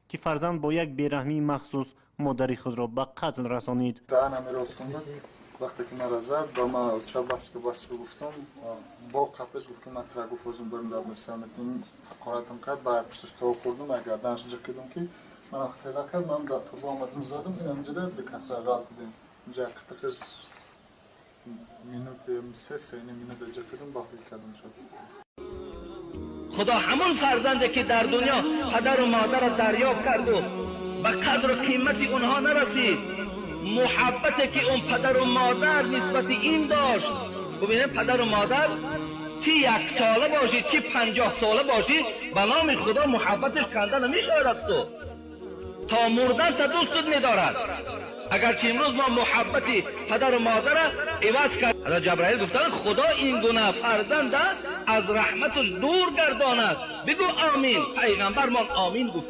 که فرزند با یک بیرحمی مخصوص مادر خود را به قتل رسانید. دهنم راست کند وقتی که مرا زد با ما چه بس که گفتم با قفل گفت که من ترا گفت ازم برم در مسامتین حقارتم کرد بعد پشتش تو خوردم اگر دانش جکیدم که من اختیار کرد من در تو آمدم زدم این اینجا به کسا غلط دیدم اینجا کتکش مینوت سه مینوت جکیدم باقی کردم شد. خدا همون فرزنده که در دنیا پدر و مادر را دریافت کرد و به قدر و قیمت اونها نرسید، محبتی که اون پدر و مادر نسبت این داشت. ببینید پدر و مادر چی 1 ساله باشی چی 50 ساله باشی به نام خدا محبتش کنده نمیشود است و تا مردن تا دوستت میدارد. اگرچه امروز ما محبتی پدر و مادر را عوض کرد. حضرت جبرائیل گفتن خدا این گونه فرزند از رحمتش دور گرداند. بگو آمین. پیغمبر من آمین گفت.